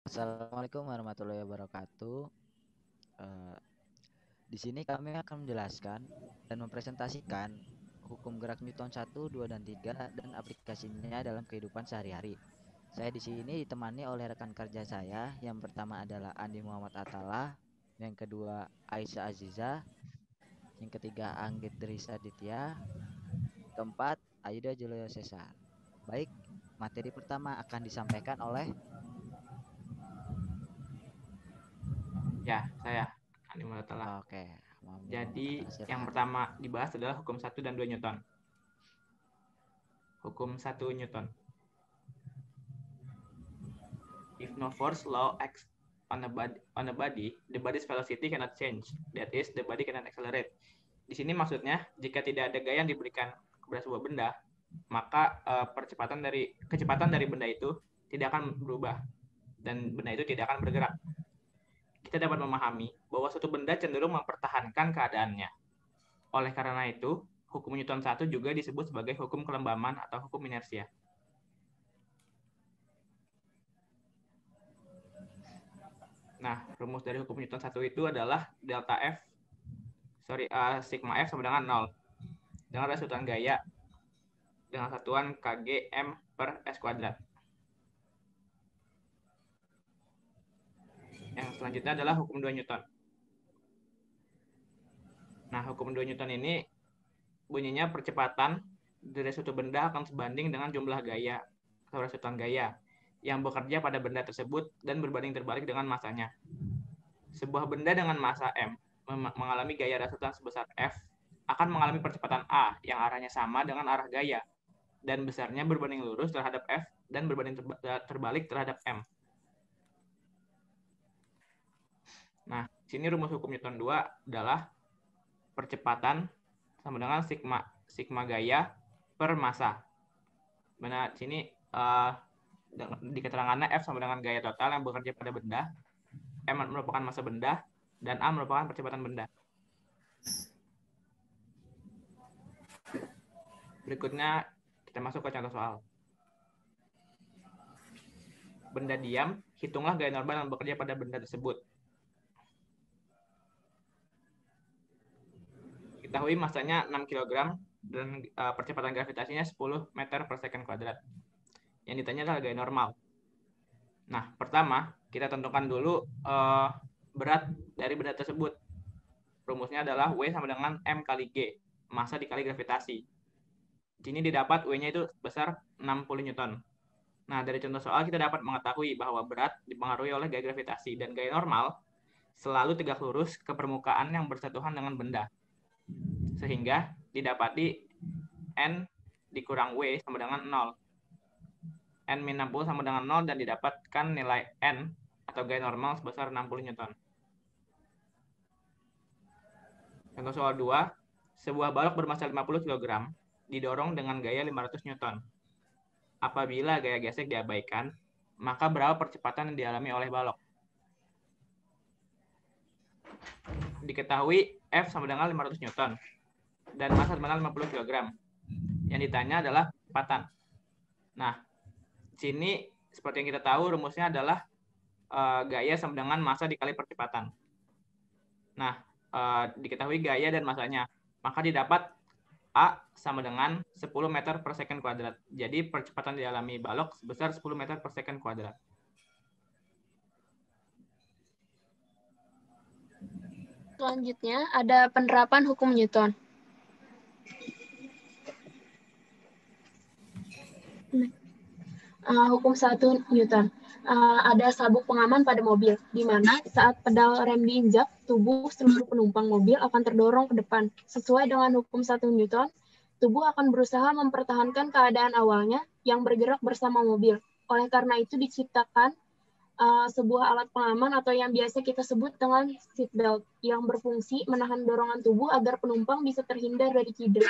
Assalamualaikum warahmatullahi wabarakatuh. Eh, di sini kami akan menjelaskan dan mempresentasikan hukum gerak Newton 1, 2, dan 3 dan aplikasinya dalam kehidupan sehari-hari. Saya di sini ditemani oleh rekan kerja saya. Yang pertama adalah Andi Muhammad Atala, yang kedua Aisyah Aziza, yang ketiga Anggit Drisa Ditya, keempat Ayuda Julio Cesar. Baik, materi pertama akan disampaikan oleh. Ya, saya Andi Muratala. Oke, Jadi, yang silakan. pertama dibahas adalah hukum 1 dan 2 Newton. Hukum 1 Newton. If no force law acts on a body, the body's velocity cannot change. That is, the body cannot accelerate. Di sini maksudnya, jika tidak ada gaya yang diberikan kepada sebuah benda, maka kecepatan dari benda itu tidak akan berubah dan benda itu tidak akan bergerak. Kita dapat memahami bahwa suatu benda cenderung mempertahankan keadaannya. Oleh karena itu, hukum Newton 1 juga disebut sebagai hukum kelembaman atau hukum inersia. Nah, rumus dari hukum Newton 1 itu adalah sigma F sama dengan 0. Dengan resultan gaya dengan satuan kg m per s kuadrat. Yang selanjutnya adalah hukum 2 Newton. Nah, hukum 2 Newton ini bunyinya percepatan dari suatu benda akan sebanding dengan jumlah gaya atau resultan gaya yang bekerja pada benda tersebut dan berbanding terbalik dengan masanya. Sebuah benda dengan massa m mengalami gaya resultan sebesar F akan mengalami percepatan A yang arahnya sama dengan arah gaya dan besarnya berbanding lurus terhadap F dan berbanding terbalik terhadap M. Nah, sini rumus hukum Newton 2 adalah percepatan sama dengan sigma gaya per massa. Mana sini di keterangannya F sama dengan gaya total yang bekerja pada benda, M merupakan massa benda, dan A merupakan percepatan benda. Berikutnya kita masuk ke contoh soal. Benda diam, hitunglah gaya normal yang bekerja pada benda tersebut. Ketahui masanya 6 kg dan percepatan gravitasinya 10 meter per second kuadrat. Yang ditanya adalah gaya normal. Nah, pertama kita tentukan dulu berat dari benda tersebut. Rumusnya adalah W sama dengan M kali G, massa dikali gravitasi. Di sini didapat W-nya itu besar 60 Newton. Nah, dari contoh soal kita dapat mengetahui bahwa berat dipengaruhi oleh gaya gravitasi dan gaya normal selalu tegak lurus ke permukaan yang bersentuhan dengan benda. Sehingga didapati N dikurang W sama dengan 0. N min 60 sama dengan 0 dan didapatkan nilai N atau gaya normal sebesar 60 Newton. Contoh soal 2, sebuah balok bermassa 50 kg didorong dengan gaya 500 Newton. Apabila gaya gesek diabaikan, maka berapa percepatan yang dialami oleh balok? Diketahui F sama dengan 500 Newton dan massa sama dengan 50 kg. Yang ditanya adalah kecepatan. Nah, sini seperti yang kita tahu rumusnya adalah gaya sama dengan massa dikali percepatan. Nah, diketahui gaya dan massanya, maka didapat A sama dengan 10 meter per second kuadrat. Jadi percepatan dialami balok sebesar 10 meter per second kuadrat. Selanjutnya ada penerapan hukum Newton. Hukum 1 Newton. Ada sabuk pengaman pada mobil, di mana saat pedal rem diinjak, tubuh seluruh penumpang mobil akan terdorong ke depan. Sesuai dengan hukum 1 Newton, tubuh akan berusaha mempertahankan keadaan awalnya yang bergerak bersama mobil. Oleh karena itu diciptakan sebuah alat pengaman atau yang biasa kita sebut dengan seatbelt yang berfungsi menahan dorongan tubuh agar penumpang bisa terhindar dari cedera.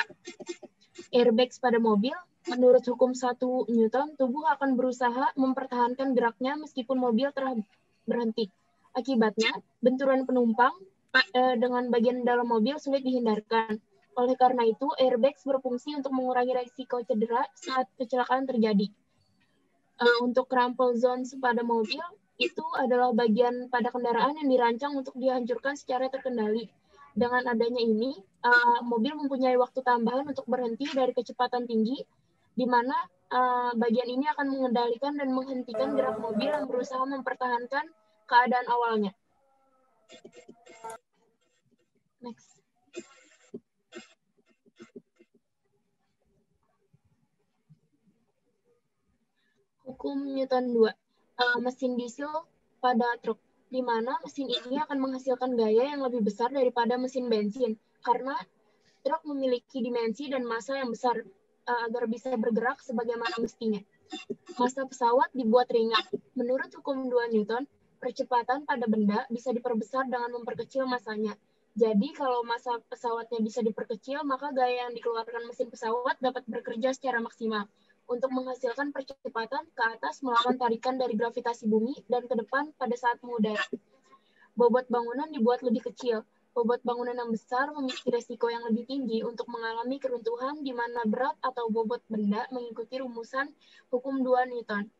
Airbags pada mobil, menurut hukum 1 Newton, tubuh akan berusaha mempertahankan geraknya meskipun mobil telah berhenti. Akibatnya, benturan penumpang dengan bagian dalam mobil sulit dihindarkan. Oleh karena itu, airbags berfungsi untuk mengurangi risiko cedera saat kecelakaan terjadi. Untuk crumple zones pada mobil, itu adalah bagian pada kendaraan yang dirancang untuk dihancurkan secara terkendali. Dengan adanya ini, mobil mempunyai waktu tambahan untuk berhenti dari kecepatan tinggi, di mana bagian ini akan mengendalikan dan menghentikan gerak mobil yang berusaha mempertahankan keadaan awalnya. Next. Hukum Newton 2. Mesin diesel pada truk, di mana mesin ini akan menghasilkan gaya yang lebih besar daripada mesin bensin, karena truk memiliki dimensi dan massa yang besar agar bisa bergerak sebagaimana mestinya. Massa pesawat dibuat ringan. Menurut hukum 2 Newton, percepatan pada benda bisa diperbesar dengan memperkecil massanya. Jadi kalau massa pesawatnya bisa diperkecil, maka gaya yang dikeluarkan mesin pesawat dapat bekerja secara maksimal untuk menghasilkan percepatan ke atas melawan tarikan dari gravitasi bumi dan ke depan pada saat mengudara. Bobot bangunan dibuat lebih kecil. Bobot bangunan yang besar memiliki resiko yang lebih tinggi untuk mengalami keruntuhan di mana berat atau bobot benda mengikuti rumusan hukum 2 Newton.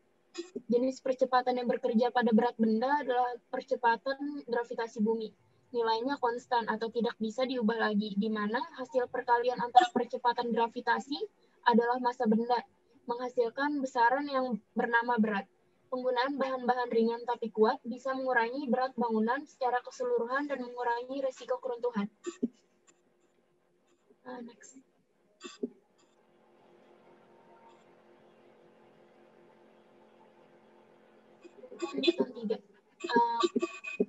Jenis percepatan yang bekerja pada berat benda adalah percepatan gravitasi bumi. Nilainya konstan atau tidak bisa diubah lagi, di mana hasil perkalian antara percepatan gravitasi adalah massa benda, menghasilkan besaran yang bernama berat. Penggunaan bahan-bahan ringan tapi kuat bisa mengurangi berat bangunan secara keseluruhan dan mengurangi resiko keruntuhan. Next. Newton 3.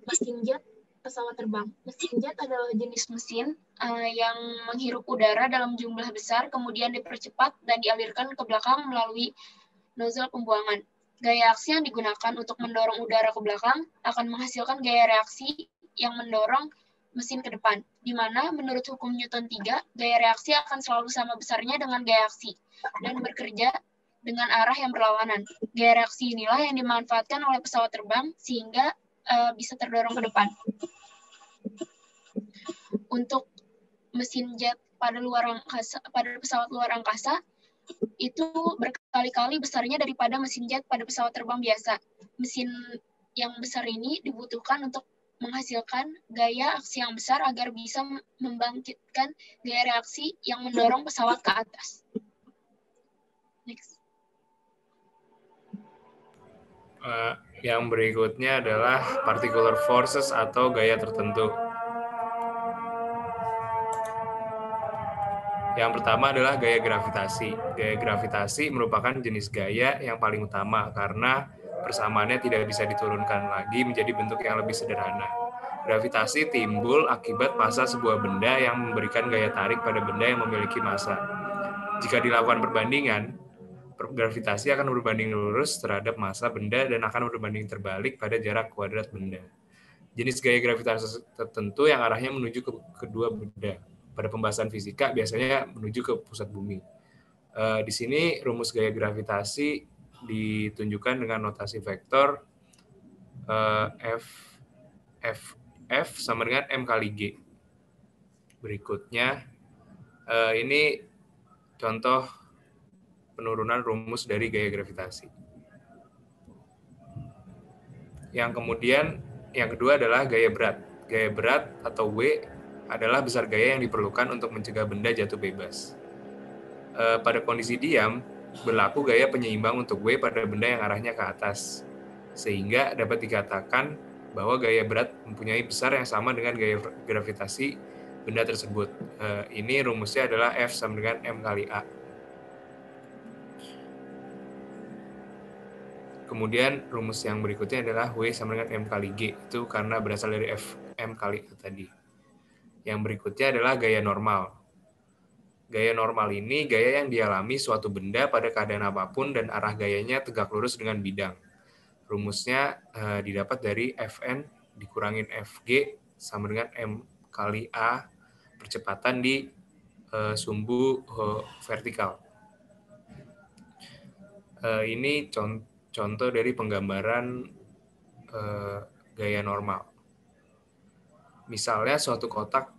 Mesin jet pesawat terbang. Mesin jet adalah jenis mesin yang menghirup udara dalam jumlah besar, kemudian dipercepat dan dialirkan ke belakang melalui nozzle pembuangan. Gaya aksi yang digunakan untuk mendorong udara ke belakang akan menghasilkan gaya reaksi yang mendorong mesin ke depan, di mana menurut hukum Newton 3, gaya reaksi akan selalu sama besarnya dengan gaya aksi dan bekerja dengan arah yang berlawanan. Gaya reaksi inilah yang dimanfaatkan oleh pesawat terbang sehingga bisa terdorong ke depan. Untuk mesin jet pada pesawat luar angkasa itu berkali-kali besarnya daripada mesin jet pada pesawat terbang biasa. Mesin yang besar ini dibutuhkan untuk menghasilkan gaya aksi yang besar agar bisa membangkitkan gaya reaksi yang mendorong pesawat ke atas. Next. Yang berikutnya adalah particular forces atau gaya tertentu. Yang pertama adalah gaya gravitasi. Gaya gravitasi merupakan jenis gaya yang paling utama karena persamaannya tidak bisa diturunkan lagi menjadi bentuk yang lebih sederhana. Gravitasi timbul akibat massa sebuah benda yang memberikan gaya tarik pada benda yang memiliki massa. Jika dilakukan perbandingan, gravitasi akan berbanding lurus terhadap massa benda dan akan berbanding terbalik pada jarak kuadrat benda. Jenis gaya gravitasi tertentu yang arahnya menuju ke kedua benda. Pada pembahasan fisika biasanya menuju ke pusat bumi. Di sini rumus gaya gravitasi ditunjukkan dengan notasi vektor F sama dengan M kali G. Berikutnya, ini contoh penurunan rumus dari gaya gravitasi. Yang kedua adalah gaya berat. Gaya berat atau W adalah besar gaya yang diperlukan untuk mencegah benda jatuh bebas. Pada kondisi diam, berlaku gaya penyeimbang untuk W pada benda yang arahnya ke atas. Sehingga dapat dikatakan bahwa gaya berat mempunyai besar yang sama dengan gaya gravitasi benda tersebut. Ini rumusnya adalah F sama dengan M kali A. Kemudian rumus yang berikutnya adalah W sama dengan M kali G. Itu karena berasal dari F M kali A tadi. Yang berikutnya adalah gaya normal. Gaya normal ini gaya yang dialami suatu benda pada keadaan apapun dan arah gayanya tegak lurus dengan bidang. Rumusnya didapat dari Fn dikurangin Fg sama dengan M kali A percepatan di sumbu vertikal. Ini contoh dari penggambaran gaya normal. Misalnya suatu kotak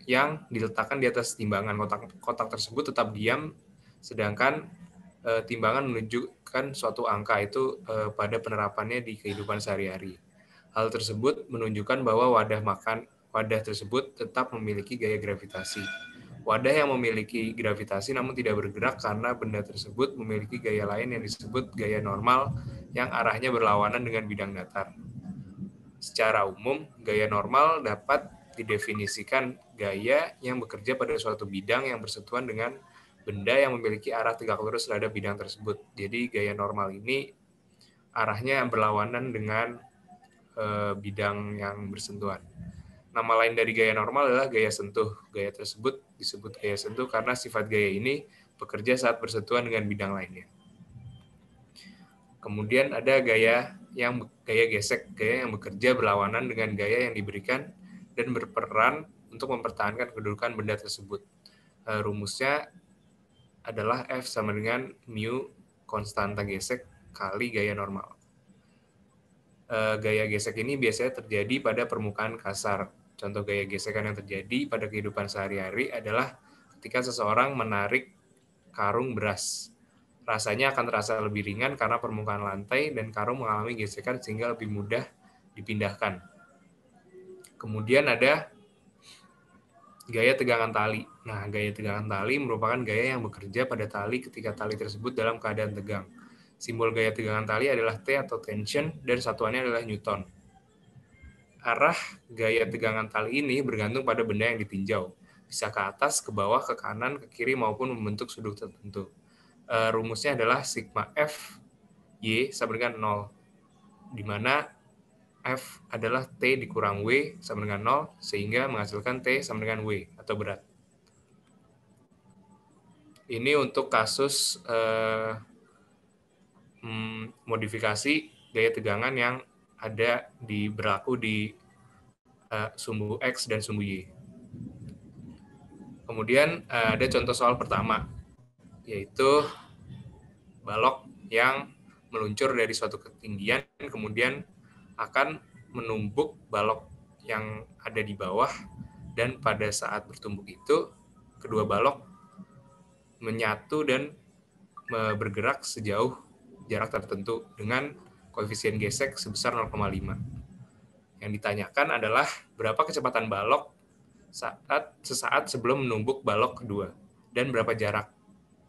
yang diletakkan di atas timbangan, kotak tersebut tetap diam, sedangkan timbangan menunjukkan suatu angka itu pada penerapannya di kehidupan sehari-hari. Hal tersebut menunjukkan bahwa wadah tersebut tetap memiliki gaya gravitasi. Wadah yang memiliki gravitasi namun tidak bergerak karena benda tersebut memiliki gaya lain yang disebut gaya normal yang arahnya berlawanan dengan bidang datar. Secara umum, gaya normal dapat didefinisikan gaya yang bekerja pada suatu bidang yang bersentuhan dengan benda yang memiliki arah tegak lurus terhadap bidang tersebut. Jadi gaya normal ini arahnya berlawanan dengan bidang yang bersentuhan. Nama lain dari gaya normal adalah gaya sentuh. Gaya tersebut disebut gaya sentuh karena sifat gaya ini bekerja saat bersentuhan dengan bidang lainnya. Kemudian ada gaya gesek, gaya yang bekerja berlawanan dengan gaya yang diberikan dan berperan untuk mempertahankan kedudukan benda tersebut. Rumusnya adalah F sama dengan mu konstanta gesek kali gaya normal. Gaya gesek ini biasanya terjadi pada permukaan kasar. Contoh gaya gesekan yang terjadi pada kehidupan sehari-hari adalah ketika seseorang menarik karung beras. Rasanya akan terasa lebih ringan karena permukaan lantai dan karung mengalami gesekan sehingga lebih mudah dipindahkan. Kemudian ada gaya tegangan tali. Nah, gaya tegangan tali merupakan gaya yang bekerja pada tali ketika tali tersebut dalam keadaan tegang. Simbol gaya tegangan tali adalah T atau tension dan satuannya adalah Newton. Arah gaya tegangan tali ini bergantung pada benda yang ditinjau. Bisa ke atas, ke bawah, ke kanan, ke kiri maupun membentuk sudut tertentu. Rumusnya adalah sigma F Y sama dengan 0, di mana F adalah T dikurang W sama dengan 0, sehingga menghasilkan T sama dengan W atau berat. Ini untuk kasus modifikasi gaya tegangan yang ada berlaku di sumbu X dan sumbu Y. Kemudian ada contoh soal pertama, yaitu balok yang meluncur dari suatu ketinggian, kemudian akan menumbuk balok yang ada di bawah, dan pada saat bertumbuk itu, kedua balok menyatu dan bergerak sejauh jarak tertentu dengan koefisien gesek sebesar 0,5. Yang ditanyakan adalah berapa kecepatan balok sesaat sebelum menumbuk balok kedua, dan berapa jarak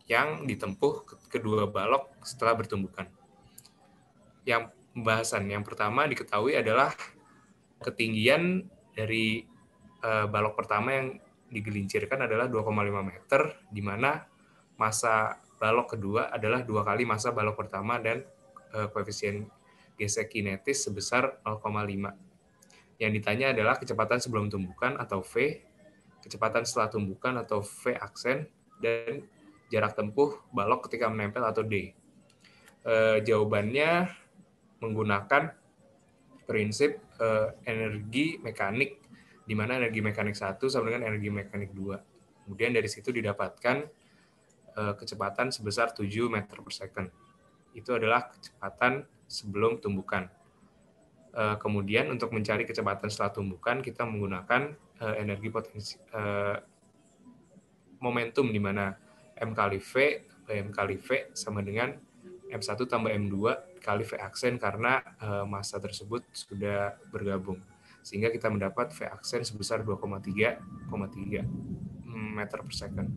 yang ditempuh kedua balok setelah bertumbukan. Yang pembahasan yang pertama diketahui adalah ketinggian dari balok pertama yang digelincirkan adalah 2,5 meter, di mana masa balok kedua adalah 2 kali masa balok pertama dan koefisien gesek kinetis sebesar 0,5. Yang ditanya adalah kecepatan sebelum tumbukan atau V, kecepatan setelah tumbukan atau V aksen, dan jarak tempuh balok ketika menempel atau D. Jawabannya menggunakan prinsip energi mekanik, di mana energi mekanik 1 sama dengan energi mekanik 2. Kemudian dari situ didapatkan kecepatan sebesar 7 meter per second. Itu adalah kecepatan sebelum tumbukan. Kemudian untuk mencari kecepatan setelah tumbukan, kita menggunakan energi potensi momentum, di mana M kali V sama dengan M1 tambah M2 kali V aksen, karena massa tersebut sudah bergabung. Sehingga kita mendapat V aksen sebesar 2,3 meter per second.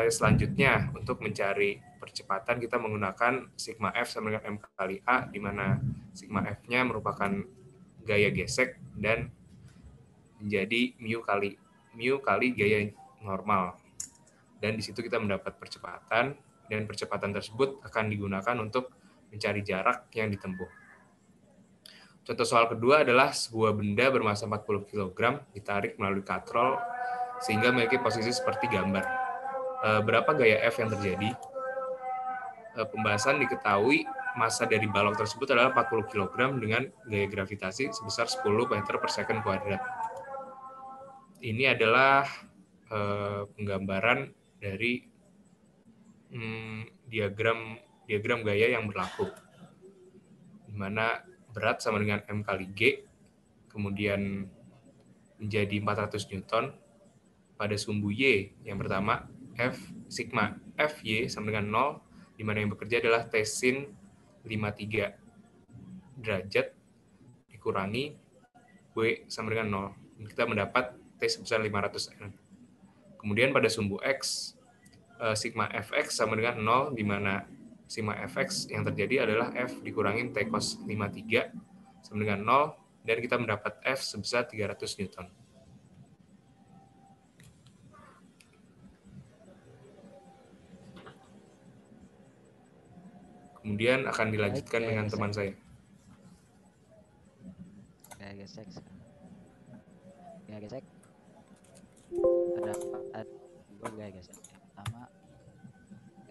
Selanjutnya, untuk mencari percepatan, kita menggunakan sigma F sama dengan M kali A, di mana sigma F-nya merupakan gaya gesek dan menjadi mu kali gaya normal. Dan di situ kita mendapat percepatan, dan percepatan tersebut akan digunakan untuk mencari jarak yang ditempuh. Contoh soal kedua adalah sebuah benda bermassa 40 kg ditarik melalui katrol sehingga memiliki posisi seperti gambar. Berapa gaya F yang terjadi? Pembahasan diketahui massa dari balok tersebut adalah 40 kg dengan gaya gravitasi sebesar 10 meter per second kuadrat. Ini adalah penggambaran dari diagram gaya yang berlaku, di mana berat sama dengan M kali G, kemudian menjadi 400 Newton pada sumbu Y yang pertama, sigma Fy sama dengan 0, di mana yang bekerja adalah T sin 53 derajat dikurangi W sama dengan 0. Kita mendapat T sebesar 500 N. Kemudian pada sumbu X, sigma Fx sama dengan 0, di mana sigma Fx yang terjadi adalah F dikurangi T cos 53 sama dengan 0, dan kita mendapat F sebesar 300 Newton. Kemudian akan dilanjutkan Baik, dengan gesek. teman saya. Gaya gesek sekarang. Gaya gesek. Ada dua gaya gesek. Yang pertama,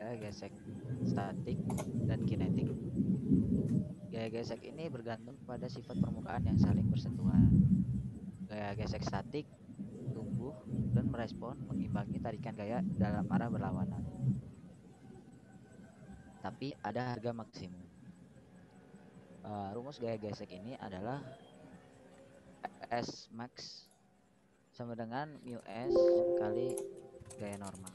gaya gesek statik dan kinetik. Gaya gesek ini bergantung pada sifat permukaan yang saling bersentuhan. Gaya gesek statik tumbuh dan merespon mengimbangi tarikan gaya dalam arah berlawanan. Tapi ada harga maksimum. Rumus gaya gesek ini adalah S max sama dengan mu S kali gaya normal.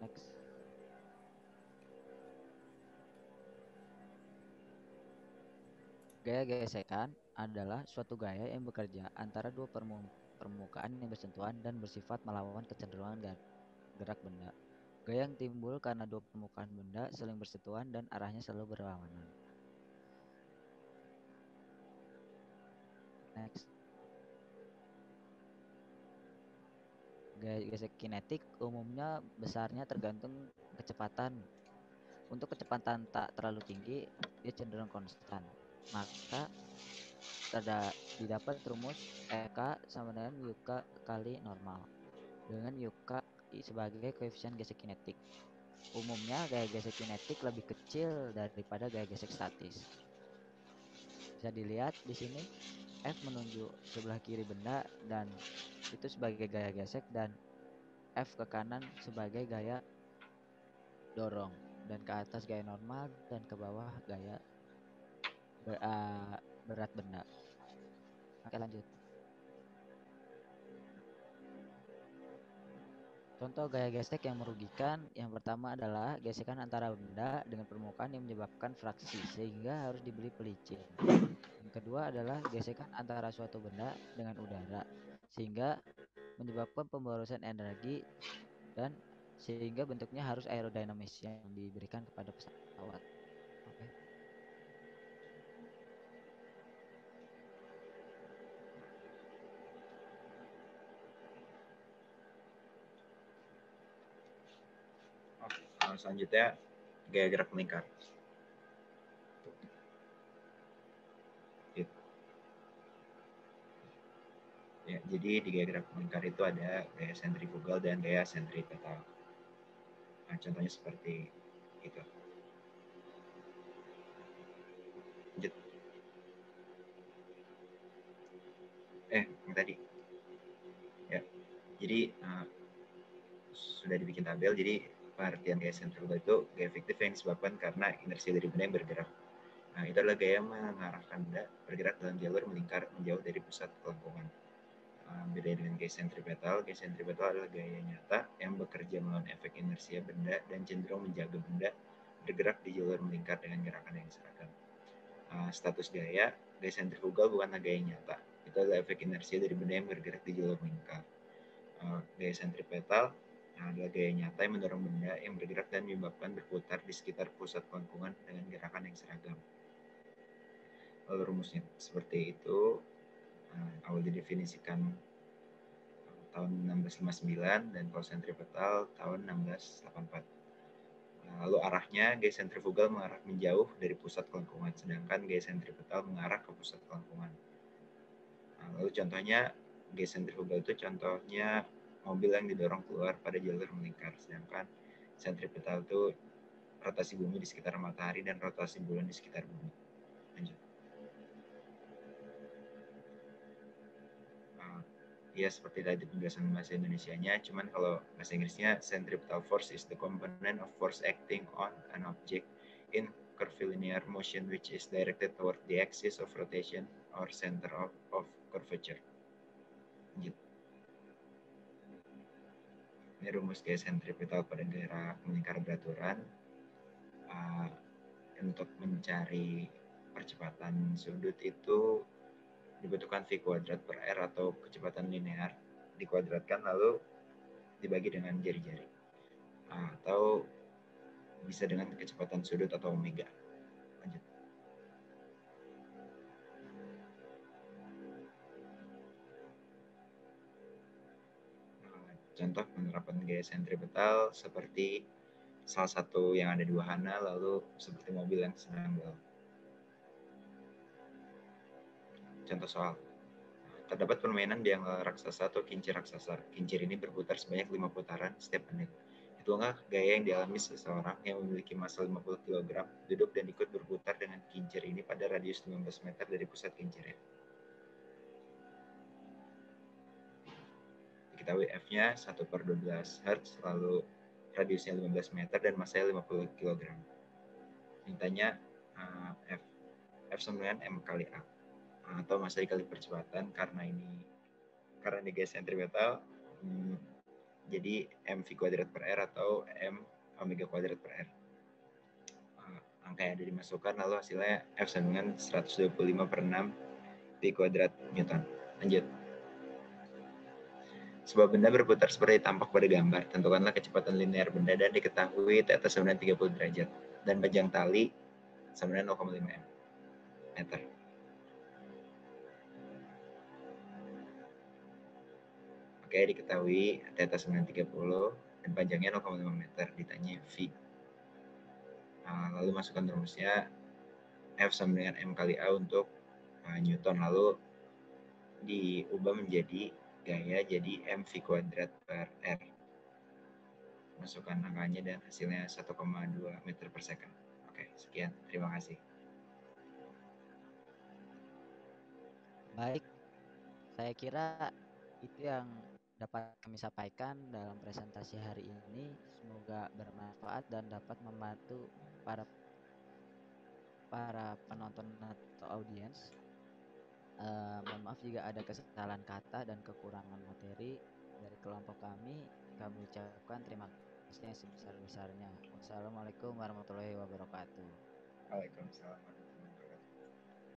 Next. Gaya gesekan adalah suatu gaya yang bekerja antara dua permukaan yang bersentuhan dan bersifat melawan kecenderungan gerak benda. Gaya yang timbul karena dua permukaan benda saling bersentuhan dan arahnya selalu berlawanan. Next. Gaya gesek kinetik umumnya besarnya tergantung kecepatan. Untuk kecepatan tak terlalu tinggi, dia cenderung konstan. Maka didapat rumus EK sama dengan UK kali normal, dengan UK sebagai koefisien gesek kinetik. Umumnya gaya gesek kinetik lebih kecil daripada gaya gesek statis. Bisa dilihat di sini F menunjuk sebelah kiri benda dan itu sebagai gaya gesek, dan F ke kanan sebagai gaya dorong, dan ke atas gaya normal dan ke bawah gaya berat benda. Oke, lanjut. Contoh gaya gesek yang merugikan, yang pertama adalah gesekan antara benda dengan permukaan yang menyebabkan fraksi sehingga harus diberi pelicin. Yang kedua adalah gesekan antara suatu benda dengan udara sehingga menyebabkan pemborosan energi dan sehingga bentuknya harus aerodinamis yang diberikan kepada pesawat. Oke. Selanjutnya gaya gerak melingkar. Ya, jadi di gaya gerak melingkar itu ada gaya sentrifugal dan gaya sentripetal. Nah, contohnya seperti itu. Lanjut. Yang tadi. Ya, jadi sudah dibikin tabel. Jadi pengertian gaya sentrifugal itu gaya fiktif yang disebabkan karena inersi dari benda yang bergerak. Nah, itu adalah gaya mengarahkan benda bergerak dalam jalur melingkar menjauh dari pusat kelengkungan. Beda dengan gaya sentripetal adalah gaya nyata yang bekerja melawan efek inersia benda dan cenderung menjaga benda bergerak di jalur melingkar dengan gerakan yang seragam. Status gaya sentrifugal bukanlah gaya nyata. Itu adalah efek inersia dari benda yang bergerak di jalur melingkar. Gaya sentripetal adalah gaya nyata yang mendorong benda yang bergerak dan menyebabkan berputar di sekitar pusat kelengkungan dengan gerakan yang seragam. Lalu rumusnya seperti itu. Awal didefinisikan tahun 1659 dan kalau sentripetal tahun 1684. Lalu arahnya gaya sentrifugal mengarah menjauh dari pusat kelengkungan, sedangkan gaya sentripetal mengarah ke pusat kelengkungan. Lalu contohnya gaya sentrifugal itu contohnya mobil yang didorong keluar pada jalur melingkar, sedangkan sentripetal itu rotasi bumi di sekitar matahari dan rotasi bulan di sekitar bumi. Lanjut. Ya, seperti tadi penjelasan bahasa Indonesianya, cuman kalau bahasa Inggrisnya centripetal force is the component of force acting on an object in curvilinear motion which is directed toward the axis of rotation or center of curvature. Lanjut. Ini rumus gaya sentripetal pada gerak melingkar beraturan. Untuk mencari percepatan sudut itu dibutuhkan V kuadrat per R atau kecepatan linear dikuadratkan lalu dibagi dengan jari-jari, atau bisa dengan kecepatan sudut atau omega. Lanjut. Contoh penerapan gaya sentripetal seperti salah satu yang ada di wahana, lalu seperti mobil yang sedang belok. Contoh soal. Terdapat permainan biang raksasa atau kincir raksasa. Kincir ini berputar sebanyak 5 putaran setiap menit. Hitunglah gaya yang dialami seseorang yang memiliki massa 50 kg, duduk dan ikut berputar dengan kincir ini pada radius 15 meter dari pusat kincirnya. Diketahui F-nya 1/12 Hz, lalu radiusnya 15 meter dan massanya 50 kg. Mintanya F sama dengan M kali A, atau massa dikali percepatan. Karena ini gaya sentripetal, jadi M V kuadrat per R atau M omega kuadrat per R. Angka yang ada dimasukkan, lalu hasilnya F sama dengan 125/6 V kuadrat Newton. Lanjut. Sebuah benda berputar seperti tampak pada gambar. Tentukanlah kecepatan linear benda dan diketahui θ sama dengan 30 derajat. Dan panjang tali sama dengan 0,5 meter. Oke, diketahui θ sama dengan 30 dan panjangnya 0,5 meter. Ditanya V. Lalu masukkan rumusnya F sama dengan M kali A untuk Newton. Lalu diubah menjadi gaya jadi M V kuadrat per R. Masukkan angkanya dan hasilnya 1,2 meter per second. Oke, sekian. Terima kasih. Baik, saya kira itu yang dapat kami sampaikan dalam presentasi hari ini. Semoga bermanfaat dan dapat membantu para penonton atau audiens. Mohon maaf jika ada kesalahan kata dan kekurangan materi dari kelompok kami. Kami ucapkan terima kasih yang sebesar-besarnya. Wassalamualaikum warahmatullahi wabarakatuh. Waalaikumsalam.